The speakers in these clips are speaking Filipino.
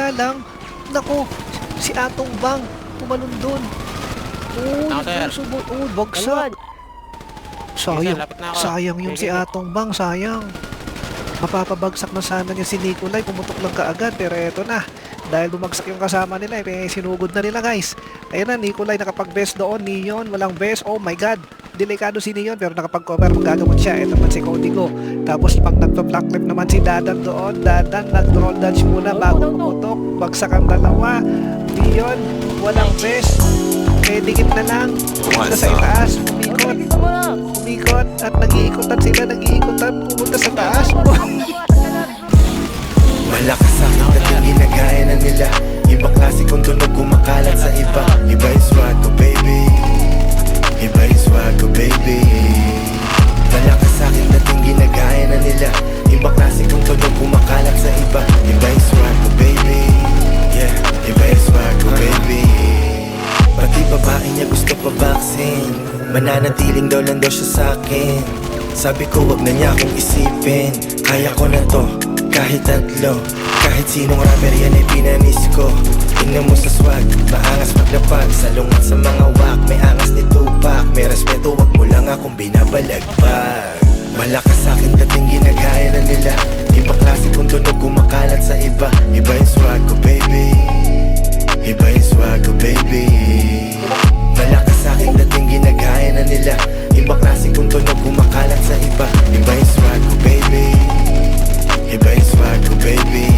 kaya lang, naku, si Atong Bang, tumalon dun. Bagsak. Sayang, lapit na ako. sayang yung si Atong Bang, sayang. Mapapabagsak na sana niya si Nikolay, pumutok lang kaagad, pero eto na. Dahil bumagsak yung kasama nila, sinugod na nila guys. Ayun na, Nikolay nakapag-best doon, Neon, walang best, oh my god. Delikado si Neon pero nakapag-cover, magagamot siya. Ito naman si Codigo. Tapos pag nagpa-black clip naman si Dadan doon, Dadan nag-roll dodge muna bago pumutok. Bagsak ang dalawa. Neon, walang best. Dikit na lang. Pumunta sa itaas, umikot at nag-iikotan sila, pumunta sa taas. Malakas sa akin at yung ginagaya na nila. Ibang klase kong tunog kumakalat sa iba. Iba yung swag ko baby, iba yung swag ko baby. Malakas sa akin at yung ginagaya na nila. Ibang klase kong tunog kumakalat sa iba. Iba yung swag ko baby, yeah, iba yung swag ko baby. Pati babae niya gusto pa vaccine. Mananatiling daw lang daw siya sa'kin. Sabi ko wag na niya akong isipin. Kaya ko na to kahit tatlo. Kahit sinong rapper yan ay pinanis ko. Tingnan mo sa swag, maangas maglapag. Salungat sa mga wak, may angas ni Tupac. May respeto, wag mo lang akong binabalagpag. Malakas sa'kin dating ginagaya na nila. Ibang klase kong tunog kumakalat sa iba. Iba yung swag ko baby, iba yung swag ko baby. Malakas sa'kin dating ginagaya na nila. Ibang klase kong tunog kumakalat sa iba. Iba yung swag ko baby, iba yung swag ko baby.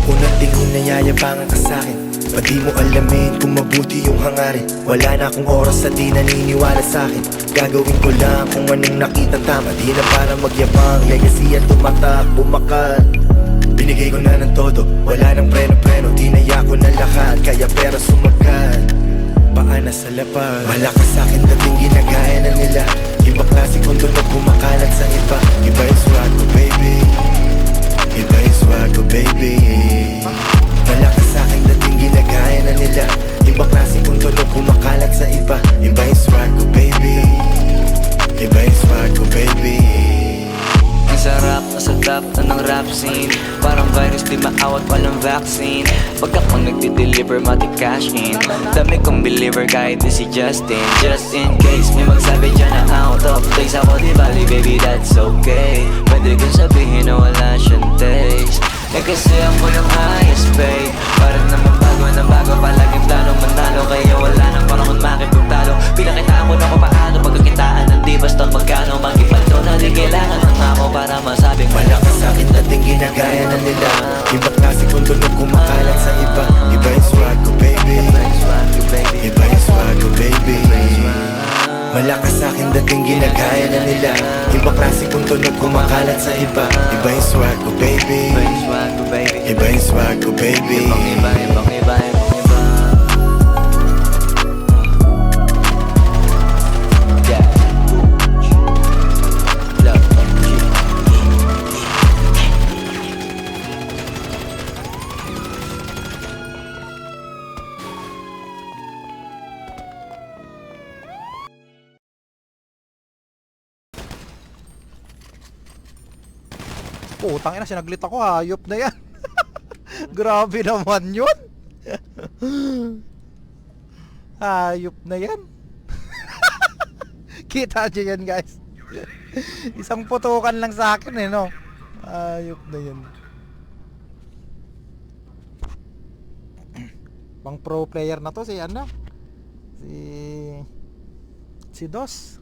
Unang tingin na yayabangan ka sa'kin. Pati mo alamin kung mabuti yung hangarin. Wala na akong oras sa di naniniwala sa'kin. Gagawin ko lang kung anong nakita tama. Di na para magyabang, legacy at tumatak, bumakat. Binigay ko na ng todo, wala nang preno-preno. Tinaya ko na lahat, kaya pera sumagat. Paana sa lapad. Malakas sa'kin dating ginagaya na nila. Ibang klase kong tunog kumakalat sa iba. Iba yung swag ko baby, iba yung swag ko baby. Malakas sa'kin dating ginagaya na nila. Ibang klase kong tunog kumakalat sa iba. Iba yung swag ko baby, iba yung swag ko baby. Ang sarap, nasa top na ng rap scene. Parang virus di maawat, walang vaccine. Pag ako nagdi-deliver, mati cash in. Dami kong believer kahit di si Justin. Just in case may magsabi dyan na out of place. Ako di bali baby, that's okay. Pwede kong sabihin na wala siyang taste. Eh kasi ako yung highest paid. Parang naman bago na bago, palaging plano manalo. Kaya wala nang panahon makipagtalo. Pinakitaan ko na kung paano pagkakitaan ng di basta magkano. Magipalto na di kailangan ng ako para masabing malakas sa'kin dating ginagaya na nila. Ibang klase kong tunog kumakalat sa iba. Iba yung swag ko baby, iba yung swag ko baby. Malakas sa'kin dating ginagaya na nila. Ibang klase kong tunog kumakalat sa iba. Iba yung swag ko baby, iba yung swag ko baby. Ibang iba. Putang ina, sinaglit ako, hayop na yan. Grabe naman yun. Hayop na yan. Kita nyo yan guys. Isang putukan lang sa akin no. Hayop na yan. Pang pro player na to si ano? Si Dos.